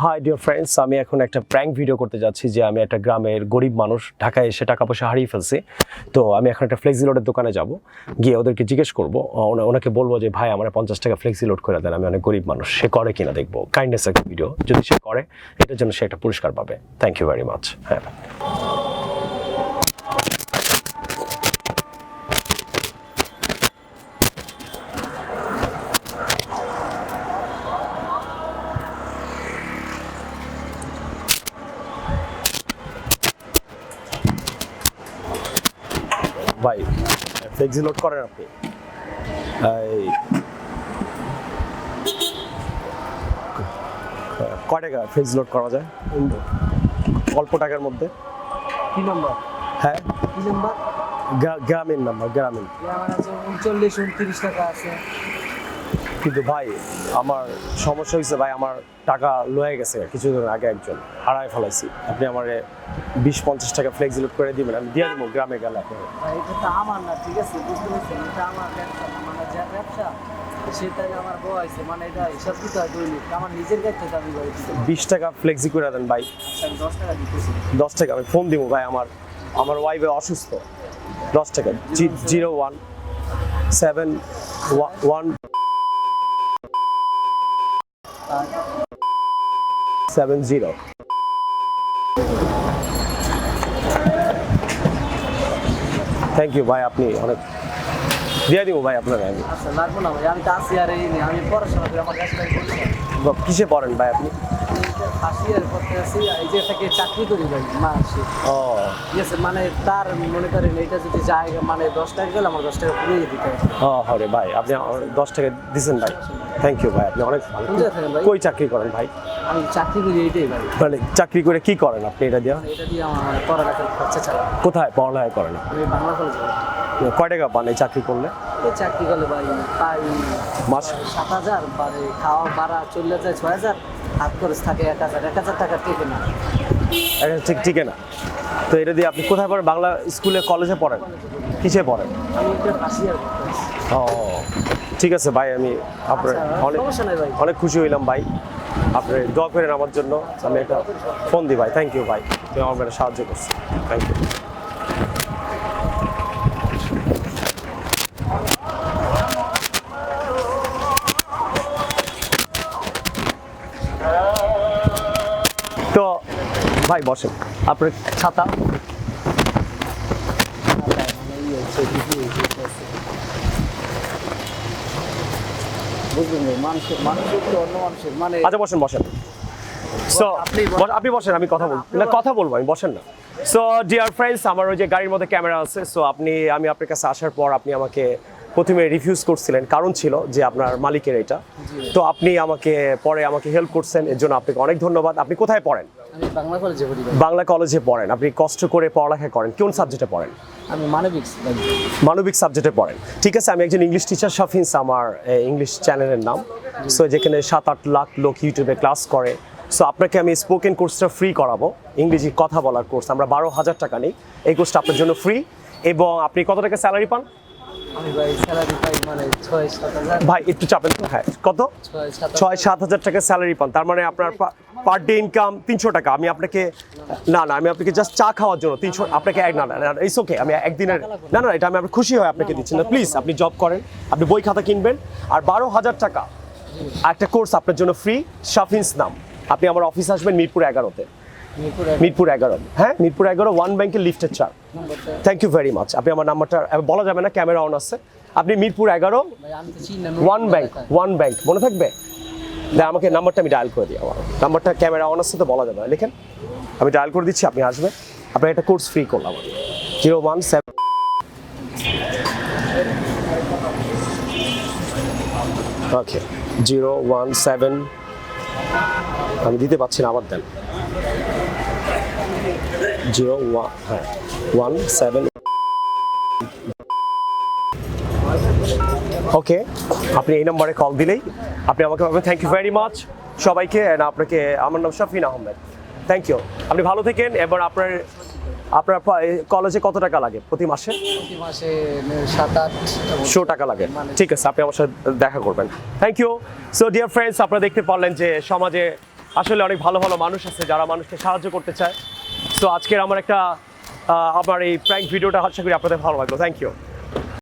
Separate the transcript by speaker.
Speaker 1: High dear friends, আমি এখন একটা প্র্যাঙ্ক ভিডিও করতে যাচ্ছি যে আমি একটা গ্রামের গরিব মানুষ, ঢাকায় এসে টাকা পয়সা হারিয়ে ফেলছি। তো আমি এখন একটা ফ্লেক্সিলোডের দোকানে যাব, গিয়ে ওদেরকে জিজ্ঞেস করবো, ওনাকে বলবো যে ভাই আমার 50 টাকা ফ্লেক্সিলোড করে দেন, আমি অনেক গরিব মানুষ। সে করে কিনা দেখবো, কাইন্ডনেস একটা ভিডিও, যদি সে করে এটার জন্য সে একটা পুরস্কার পাবে। Thank you very much. হ্যাঁ ভাই, ফ্লেক্সিলোড করেন আপনি? কয় টাকা ফ্লেক্সিলোড করা যায় অল্প টাকার মধ্যে?
Speaker 2: কি নাম্বার?
Speaker 1: হ্যাঁ,
Speaker 2: কি নাম্বার?
Speaker 1: গ্রামীণ নাম্বার, গ্রামীণ।
Speaker 2: আমার আছে 39-29 টাকা আছে।
Speaker 1: কিন্তু ভাই আমার সমস্যা হয়েছে ভাই, আমার টাকা লয়ে গেছে কিছুদিন আগে, একজন হারায় ফেলাইছি। আপনি আমার 20-50 টাকা ফ্লেক্সিলোড করে দিবেন, আমি দিয়ে দেবো গ্রামে গেলে। আপনার
Speaker 2: এটা তো আমার না, ঠিক আছে, বুঝতে পারছেন? এটা আমার ব্যবসা না, মানে যা ব্যবসা সেটাই আমার বউ আছে, মানে এটা হিসাব দিতে হয় দৈনিক। আমার নিজের কাছ থেকে আমি
Speaker 1: 20 টাকা ফ্লেক্সি করে দেন ভাই।
Speaker 2: আমি 10 টাকা দিতেছি।
Speaker 1: 10 টাকা আমি ফোন দিব ভাই, আমার ওয়াইফে অসুস্থ। 10 টাকা 0171770। থ্যাংক ইউ ভাই, আপনি অনেক দিয়ে দিব ভাই আপনার। আমি
Speaker 2: আচ্ছা, লাগবো না ভাই, আমি তো আসি আর এই নিয়ে আমি পড়াশোনা করি, আমার কাজটাই করছি।
Speaker 1: কিসে পড়েন ভাই আপনি?
Speaker 2: ফার্স্ট ইয়ার পড়তে আসি, এই যে থেকে চাকরি করি ভাই মাসে।
Speaker 1: ও
Speaker 2: ঠিক আছে, মানে তার মনে করেন এইটা যদি যায়, মানে 10 টাকা গেলে আমার 10 টাকা পুরিয়ে দিতে হবে।
Speaker 1: হরে ভাই, আপনি 10 টাকা দিচ্ছেন ভাই, থ্যাংক ইউ ভাই, আপনি অনেক ভালো।
Speaker 2: কোথায় থাকেন ভাই?
Speaker 1: কই চাকরি করেন ভাই?
Speaker 2: আমি চাকরি করি এইটাই ভাই।
Speaker 1: মানে চাকরি করে কি করেন আপনি এটা দিয়ে?
Speaker 2: এটা দিয়ে আমার মানে পড়ালেখার খরচা চালাই।
Speaker 1: কোথায় পড়ালেখা করেন?
Speaker 2: আমি বাংলা কলেজে
Speaker 1: কয় টাকা পান এই চাকরি করলে?
Speaker 2: এই চাকরি করলে ভাই প্রায়
Speaker 1: মাস
Speaker 2: 7,000, বাড়ি খাওয়া ভাড়া চলে যায় 6,000, হাত খরচ থাকে 1,000 টাকা টেকে না।
Speaker 1: ঠিক না। তো এটা দিয়ে আপনি কোথায় পড়েন? বাংলা স্কুলে, কলেজে পড়েন? কিসে পড়েন?
Speaker 2: আমি একটা ফার্স্ট ইয়ার করতেছি।
Speaker 1: ও ঠিক আছে ভাই, আমি আপনার অনেক
Speaker 2: সমস্যা নাই ভাই।
Speaker 1: অনেক খুশি হইলাম ভাই, আপনি দোয়া করেন আমার জন্য। আমি একটা ফোন দিই ভাই। থ্যাংক ইউ ভাই, তুমি আমার মানে সাহায্য করছো। Thank you. তো ভাই বসেন, আপনার ছাতা?
Speaker 2: বুঝলেন ভাই, মানুষের তো অন্য মানুষের মানে।
Speaker 1: আচ্ছা বসেন সো আপনি বসেন, আমি কথা বলবো, আমি বসেন না। সো ডিয়ার ফ্রেন্ডস, আমার ওই যে গাড়ির মধ্যে ক্যামেরা আছে। সো আমি আপনার কাছে আসার পর আপনি আমাকে প্রথমে রিফিউজ করছিলেন, কারণ ছিল যে আপনার মালিকের এটা। তো আপনি পরে আমাকে হেল্প করছেন, এর জন্য আপনাকে অনেক ধন্যবাদ। আপনি কোথায় পড়েন?
Speaker 2: আমি বাংলা কলেজে পড়ি ভাই।
Speaker 1: বাংলা কলেজে পড়েন? আপনি কষ্ট করে পড়ালেখা করেন, কোন সাবজেক্টে পড়েন?
Speaker 2: আমি
Speaker 1: মানবিক সাবজেক্টে পড়েন। ঠিক আছে, আমি একজন ইংলিশ টিচার, শাফিন্স আমার ইংলিশ চ্যানেলের নাম। সো যেখানে 7-8 লাখ লোক ইউটিউবে ক্লাস করে। সো আপনাকে আমি স্পোকেন কোর্সটা ফ্রি করাবো, ইংরেজি কথা বলার কোর্স। আমরা 12,000 টাকা নিই, এই কোর্সটা আপনার জন্য ফ্রি। এবং আপনি কত টাকা স্যালারি পান?
Speaker 2: আমি ভাই স্যালারি পাই মানে 6-7,000।
Speaker 1: ভাই একটু চাপেন তো। হ্যাঁ, কত? 6-7,000 টাকা স্যালারি পান। তার মানে আপনার পার ডে ইনকাম 300 টাকা। আমি আপনাকে জাস্ট চা খাওয়ার জন্য 300 আপনাকে না ইটস ওকে, আমি একদিনের না এটা আমি আপনার খুশি হয় আপনাকে দিচ্ছি না। প্লিজ আপনি জব করেন, আপনি বই খাতা কিনবেন, আর 12,000 টাকা একটা কোর্স আপনার জন্য ফ্রি, শাফিন্স নাম। আপনি আমার অফিস আসবেন মিরপুর 11-তে। মিরপুর 11, হ্যাঁ মিরপুর 11, 1 ব্যাংকের লিফটের 4। Thank you very much. আপনি আমার নাম্বারটা বলা যাবে না, ক্যামেরা অন আছে। আপনি মিরপুর 11, 1 ব্যাংক মনে থাকবে? আমাকে নাম্বারটা আমি ডায়াল করে দিই, আমার নাম্বারটা ক্যামেরা অন আছে তো বলা যাবে না, লিখেন। আমি ডায়াল করে দিচ্ছি, আপনি আসবেন। আপনার একটা কোর্স ফ্রি করলাম আমি। 017 ওকে 017 আমি দিতে পারছি না, আবার দেন। 017 ওকে, আপনি এই নম্বরে কল দিলেই আপনি আমাকে পাবেন। থ্যাংক ইউ ভেরি মাচ সবাইকে। আপনাকে, আমার নাম শাফিন আহমেদ। থ্যাংক ইউ, আপনি ভালো থাকেন। এবার আপনার কলেজে কত টাকা লাগে প্রতি মাসে?
Speaker 2: প্রতি মাসে 7-8
Speaker 1: টাকা লাগে। ঠিক আছে, আপনি আমার সাথে দেখা করবেন। Thank you. So dear friends, আপনারা দেখতে পারলেন যে সমাজে আসলে অনেক ভালো ভালো মানুষ আছে যারা মানুষকে সাহায্য করতে চায়। সো আজকের আমার এই প্র্যাঙ্ক ভিডিওটা আশা করি আপনাদের ভালো লাগলো। Thank you.